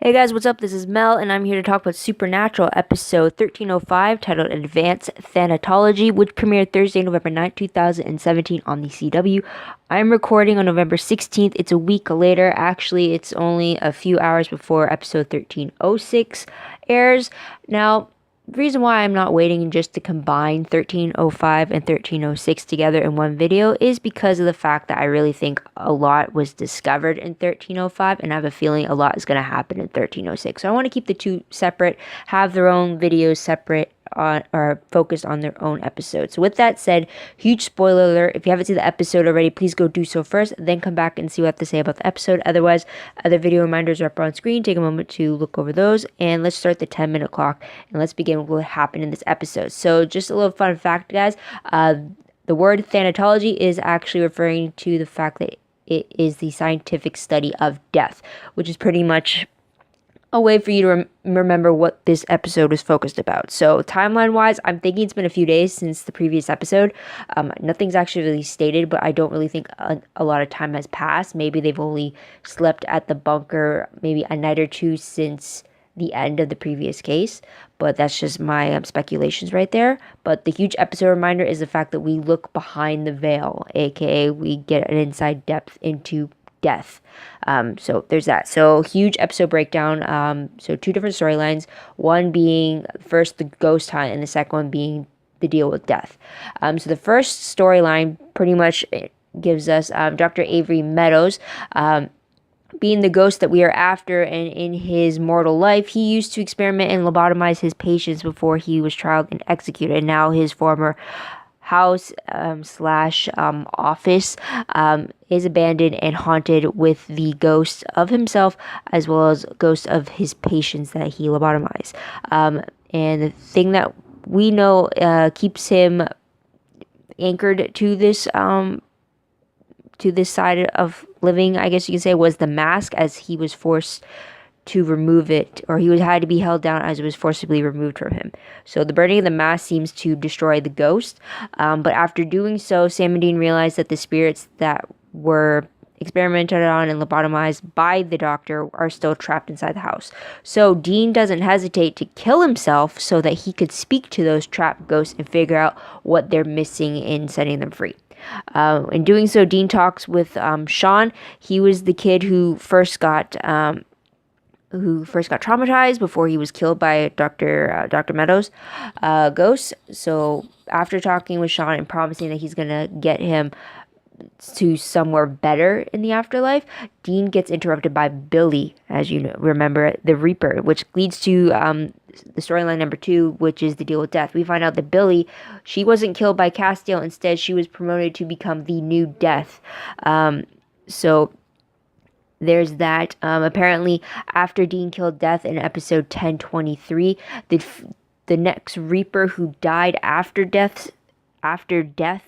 Hey guys, what's up? This is Mel, and I'm here to talk about Supernatural episode 1305 titled Advanced Thanatology, which premiered Thursday, November 9th, 2017 on the CW. I'm recording on November 16th. It's a week later. Actually, it's only a few hours before episode 1306 airs. Now, the reason why I'm not waiting just to combine 1305 and 1306 together in one video is because of the fact that I really think a lot was discovered in 1305, and I have a feeling a lot is going to happen in 1306. So I want to keep the two separate, have their own videos separate, or focused on their own episodes. So with that said, huge spoiler alert. If you haven't seen the episode already, please go do so first, then come back and see what I have to say about the episode. Otherwise, other video reminders are up on screen. Take a moment to look over those, and let's start the 10-minute clock, and let's begin with what happened in this episode. So just a little fun fact, guys. The word thanatology is actually referring to the fact that it is the scientific study of death, which is pretty much a way for you to remember what this episode was focused about. So timeline-wise, I'm thinking it's been a few days since the previous episode. Nothing's actually really stated, but I don't really think a lot of time has passed. Maybe they've only slept at the bunker maybe a night or two since the end of the previous case, but that's just my speculations right there. But the huge episode reminder is the fact that we look behind the veil, aka we get an inside depth into death. So there's that. So huge episode breakdown. So two different storylines, one being first the ghost hunt and the second one being the deal with death. So the first storyline pretty much gives us Dr. Avery Meadows being the ghost that we are after, and in his mortal life he used to experiment and lobotomize his patients before he was tried and executed. And now his former house slash office is abandoned and haunted with the ghosts of himself as well as ghosts of his patients that he lobotomized. And the thing that we know keeps him anchored to this side of living, I guess you can say, was the mask, as he was forced to remove it, or he had to be held down as it was forcibly removed from him. So the burning of the mask seems to destroy the ghost, but after doing so, Sam and Dean realized that the spirits that were experimented on and lobotomized by the doctor are still trapped inside the house. So Dean doesn't hesitate to kill himself so that he could speak to those trapped ghosts and figure out what they're missing in setting them free. In doing so, Dean talks with Sean. He was the kid who first got traumatized before he was killed by Dr. Meadows' ghost. So after talking with Sean and promising that he's gonna get him to somewhere better in the afterlife, Dean gets interrupted by Billy, as you know, remember, the Reaper, which leads to the storyline number 2, which is the deal with death. We find out that Billy, she wasn't killed by Castiel. Instead, she was promoted to become the new Death. So there's that. Apparently, after Dean killed Death in episode 1023, the next Reaper who died after Death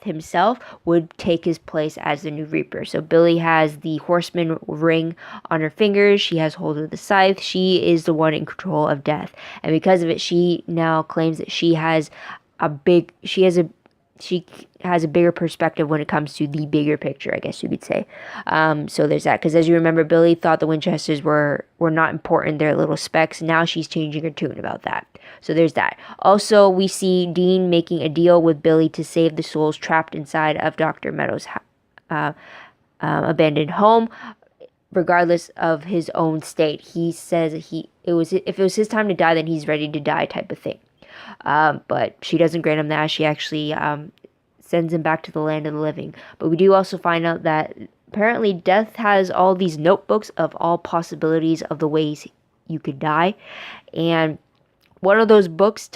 himself would take his place as the new Reaper. So Billy has the Horseman ring on her fingers. She has hold of the scythe. She is the one in control of Death, and because of it, she now claims that she has a bigger perspective when it comes to the bigger picture, I guess you could say. So there's that, because as you remember, Billy thought the Winchesters were not important, they're little specks. Now she's changing her tune about that. So there's that. Also, we see Dean making a deal with Billy to save the souls trapped inside of Dr. Meadows' abandoned home, regardless of his own state. He says if it was his time to die, then he's ready to die, type of thing. But she doesn't grant him that. She actually sends him back to the land of the living. But we do also find out that apparently Death has all these notebooks of all possibilities of the ways you could die, and one of those books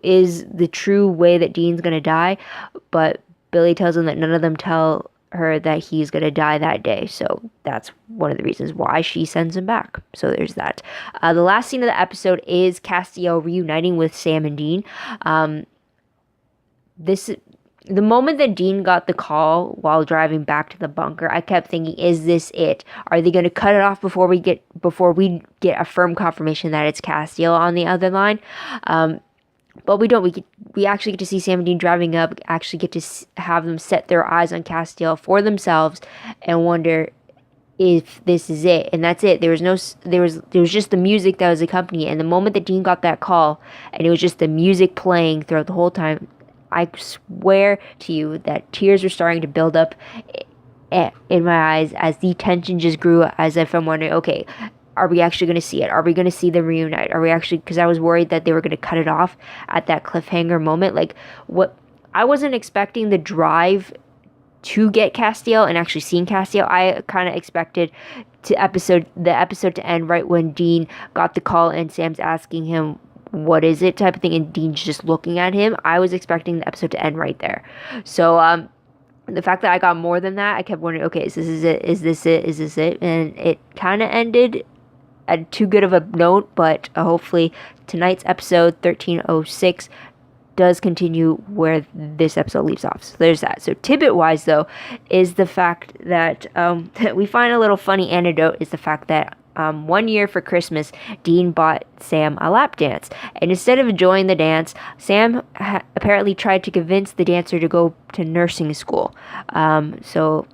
is the true way that Dean's gonna die, but Billy tells him that none of them tell her that he's gonna die that day. So that's one of the reasons why she sends him back. So there's that. The last scene of the episode is Castiel reuniting with Sam and Dean. The moment that Dean got the call while driving back to the bunker, I kept thinking, is this it? Are they going to cut it off before we get a firm confirmation that it's Castiel on the other line? But we don't. We actually get to see Sam and Dean driving up, actually get to have them set their eyes on Castiel for themselves and wonder if this is it, and that's it. There was just the music that was accompanying it. And the moment that Dean got that call and it was just the music playing throughout the whole time, I swear to you that tears were starting to build up in my eyes as the tension just grew, as if I'm wondering, okay, are we actually going to see it? Are we going to see them reunite? Are we actually, because I was worried that they were going to cut it off at that cliffhanger moment. Like, what, I wasn't expecting the drive to get Castiel and actually seeing Castiel. I kind of expected the episode to end right when Dean got the call and Sam's asking him what is it type of thing, and Dean's just looking at him. I was expecting the episode to end right there. So the fact that I got more than that, I kept wondering, okay, is this it? Is this it? Is this it? And it kind of ended at too good of a note, but hopefully tonight's episode 1306 does continue where this episode leaves off. So there's that. So tidbit wise though, is the fact that we find a little funny anecdote is the fact that 1 year for Christmas, Dean bought Sam a lap dance. And instead of enjoying the dance, Sam apparently tried to convince the dancer to go to nursing school. So,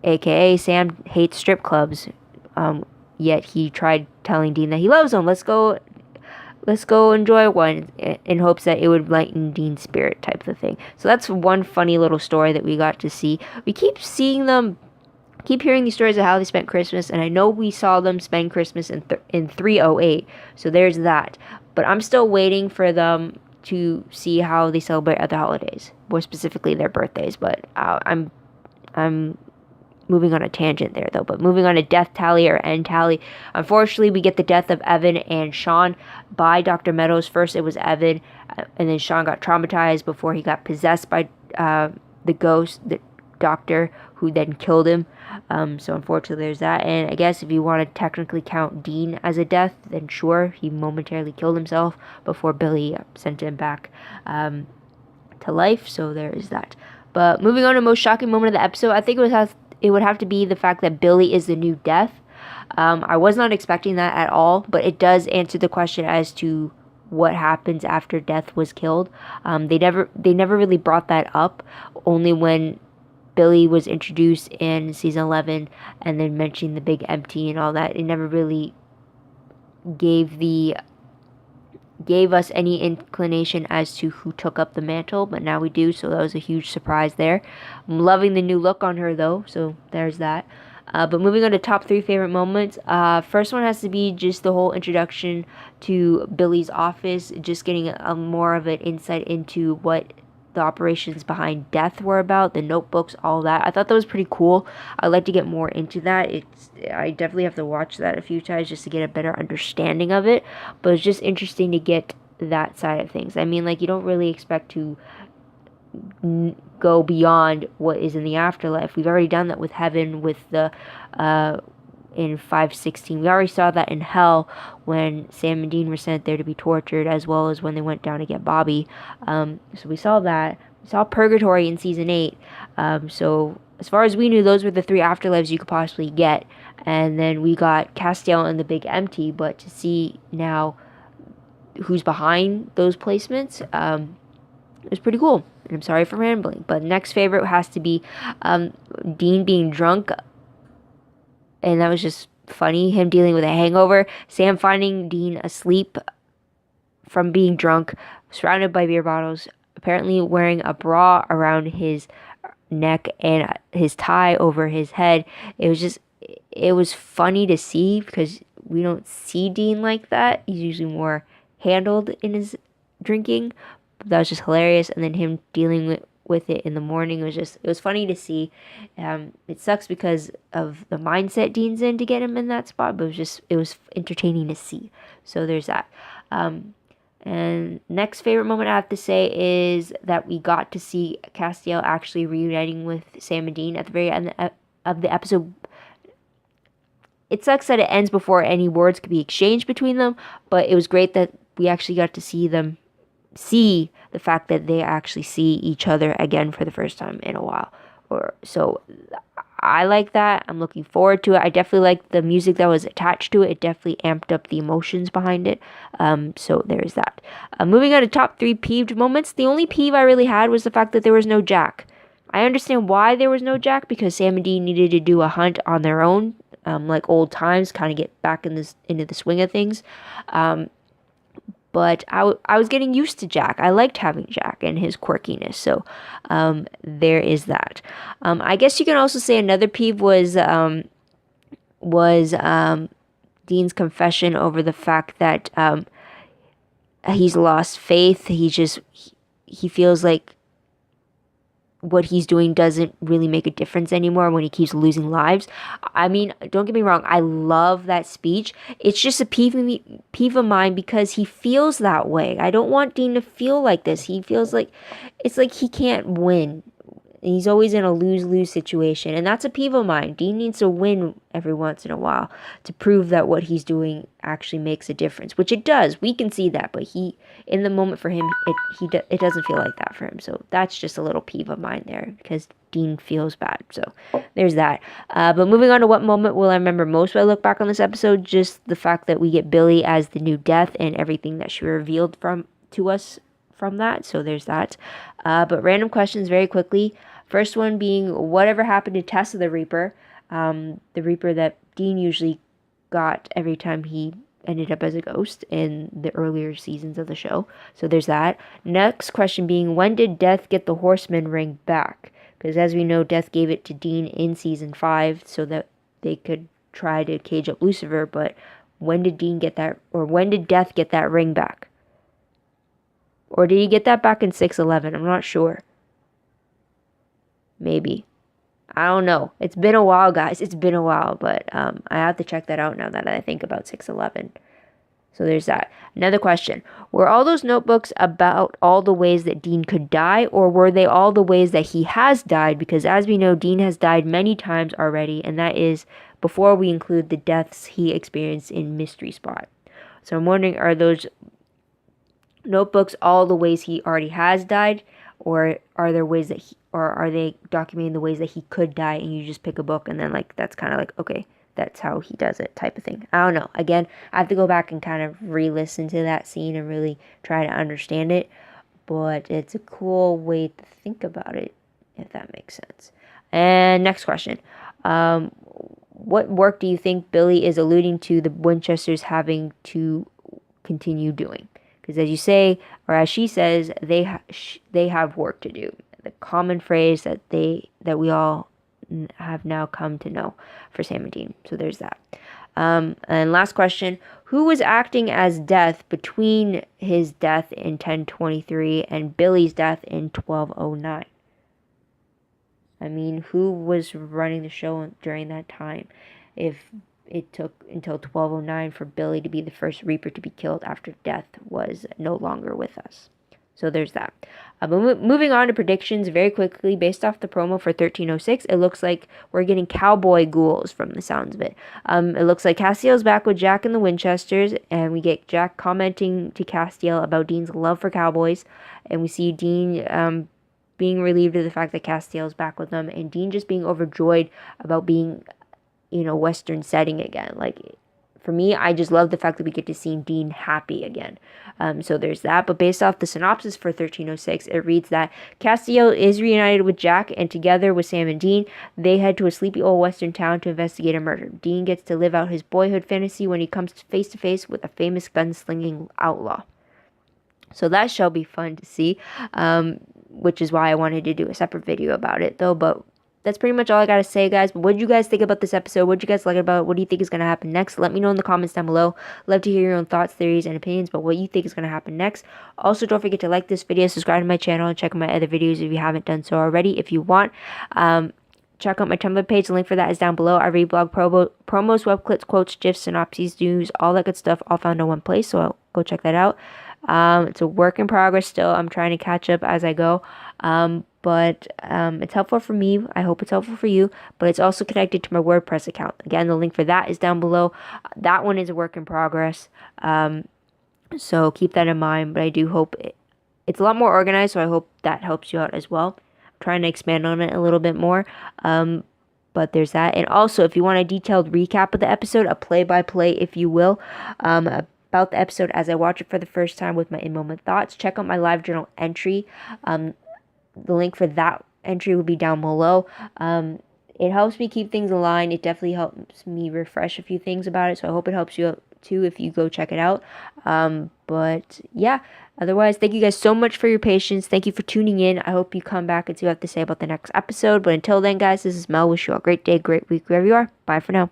aka Sam hates strip clubs. Yet he tried telling Dean that he loves them. Let's go enjoy one, in hopes that it would lighten Dean's spirit type of thing. So that's one funny little story that we got to see. We keep seeing them, keep hearing these stories of how they spent Christmas, and I know we saw them spend Christmas in 308, so there's that. But I'm still waiting for them to see how they celebrate other holidays, more specifically their birthdays. But I'm moving on a tangent there though, but moving on to death tally or end tally. Unfortunately, we get the death of Evan and Sean by Dr. Meadows. First it was Evan, and then Sean got traumatized before he got possessed by the ghost, the doctor, who then killed him. So unfortunately there's that. And I guess if you want to technically count Dean as a death, then sure, he momentarily killed himself before Billy sent him back to life. So there is that. But moving on to the most shocking moment of the episode, I think it would have to be the fact that Billy is the new death. I was not expecting that at all, but it does answer the question as to what happens after Death was killed. They never really brought that up, only when Billy was introduced in season 11 and then mentioning the big empty and all that. It never really gave us any inclination as to who took up the mantle, but now we do, so that was a huge surprise there. I'm loving the new look on her though, so there's that. But moving on to top 3 favorite moments, first one has to be just the whole introduction to Billy's office, just getting a more of an insight into what the operations behind Death were about, the notebooks, all that. I thought that was pretty cool. I'd like to get more into that. I definitely have to watch that a few times just to get a better understanding of it, but it's just interesting to get that side of things. I mean, like, you don't really expect to go beyond what is in the afterlife. We've already done that with heaven, with the in 516. We already saw that in hell when Sam and Dean were sent there to be tortured, as well as when they went down to get Bobby. So we saw that. We saw purgatory in season 8. So as far as we knew, those were the 3 afterlives you could possibly get. And then we got Castiel and the Big Empty, but to see now who's behind those placements, it was pretty cool. And I'm sorry for rambling, but next favorite has to be Dean being drunk, and that was just funny, him dealing with a hangover. Sam finding Dean asleep from being drunk, surrounded by beer bottles, apparently wearing a bra around his neck and his tie over his head. It was funny to see, because we don't see Dean like that. He's usually more handled in his drinking. That was just hilarious. And then him dealing with it in the morning, it was funny to see. It sucks because of the mindset Dean's in to get him in that spot, but it was entertaining to see. So there's that. And next favorite moment I have to say is that we got to see Castiel actually reuniting with Sam and Dean at the very end of the episode. It sucks that it ends before any words could be exchanged between them, but it was great that we actually got to see the fact that they actually see each other again for the first time in a while. So I like that. I'm looking forward to it. I definitely like the music that was attached to it. It definitely amped up the emotions behind it. So there's that. Moving on to top 3 peeved moments. The only peeve I really had was the fact that there was no Jack. I understand why there was no Jack, because Sam and Dean needed to do a hunt on their own like old times, kind of get back into the swing of things. But I was getting used to Jack. I liked having Jack and his quirkiness. So there is that. I guess you can also say another peeve was Dean's confession over the fact that he's lost faith. He feels like what he's doing doesn't really make a difference anymore when he keeps losing lives. I mean, don't get me wrong, I love that speech. It's just a peeve of mine because he feels that way. I don't want Dean to feel like this. He feels like it's like he can't win. He's always in a lose-lose situation, and that's a peeve of mine. Dean needs to win every once in a while to prove that what he's doing actually makes a difference, which it does. We can see that, but in the moment for him, it doesn't feel like that for him. So that's just a little peeve of mine there because Dean feels bad. So there's that. But moving on to what moment will I remember most when I look back on this episode, just the fact that we get Billy as the new Death and everything that she revealed to us from that. So there's that. But random questions very quickly. First one being, whatever happened to Tessa the Reaper? The Reaper that Dean usually got every time he ended up as a ghost in the earlier seasons of the show. So there's that. Next question being, when did Death get the Horseman ring back? Because as we know, Death gave it to Dean in season 5 so that they could try to cage up Lucifer. But when did Dean get that, or when did Death get that ring back? Or did he get that back in 611? I'm not sure. Maybe. I don't know. It's been a while, guys. It's been a while, but I have to check that out now that I think about 611. So there's that. Another question. Were all those notebooks about all the ways that Dean could die, or were they all the ways that he has died? Because as we know, Dean has died many times already, and that is before we include the deaths he experienced in Mystery Spot. So I'm wondering, are those notebooks all the ways he already has died, or are there ways that or are they documenting the ways that he could die and you just pick a book and then like that's kind of like, okay, that's how he does it type of thing? I don't know. Again, I have to go back and kind of re-listen to that scene and really try to understand it, but it's a cool way to think about it, if that makes sense. And next question. What work do you think Billy is alluding to the Winchesters having to continue doing? Because as you say, or as she says, they have work to do. The common phrase that we all have now come to know for Sam and Dean. So there's that. And last question: who was acting as Death between his death in 1023 and Billy's death in 1209? I mean, who was running the show during that time? If it took until 1209 for Billy to be the first Reaper to be killed after Death was no longer with us. So there's that. But moving on to predictions very quickly, based off the promo for 1306, it looks like we're getting cowboy ghouls from the sounds of it. It looks like Castiel's back with Jack and the Winchesters, and we get Jack commenting to Castiel about Dean's love for cowboys, and we see Dean being relieved of the fact that Castiel's back with them, and Dean just being overjoyed about being in a Western setting again. Like, for me, I just love the fact that we get to see Dean happy again. So there's that. But based off the synopsis for 1306, it reads that Castiel is reunited with Jack, and together with Sam and Dean, they head to a sleepy old Western town to investigate a murder. Dean gets to live out his boyhood fantasy when he comes face to face with a famous gunslinging outlaw. So that shall be fun to see, which is why I wanted to do a separate video about it, though. But that's pretty much all I gotta say, guys. But what did you guys think about this episode? What did you guys like about it? What do you think is gonna happen next? Let me know in the comments down below. Love to hear your own thoughts, theories, and opinions about what you think is gonna happen next. Also, don't forget to like this video, subscribe to my channel, and check out my other videos if you haven't done so already. If you want, check out my Tumblr page. The link for that is down below. I read blog promos, web clips, quotes, gifs, synopses, news, all that good stuff, all found in one place. So go check that out. It's a work in progress still. I'm trying to catch up as I go. But it's helpful for me. I hope it's helpful for you. But it's also connected to my WordPress account. Again, the link for that is down below. That one is a work in progress. So keep that in mind. But I do hope it's a lot more organized. So I hope that helps you out as well. I'm trying to expand on it a little bit more. But there's that. And also, if you want a detailed recap of the episode, a play-by-play, if you will, about the episode as I watch it for the first time with my in-moment thoughts, check out my Livejournal entry. The link for that entry will be down below. It helps me keep things aligned. It definitely helps me refresh a few things about it. So I hope it helps you out too if you go check it out. But yeah, otherwise, thank you guys so much for your patience. Thank you for tuning in. I hope you come back and see what I have to say about the next episode. But until then, guys, this is Mel. Wish you all a great day, great week, wherever you are. Bye for now.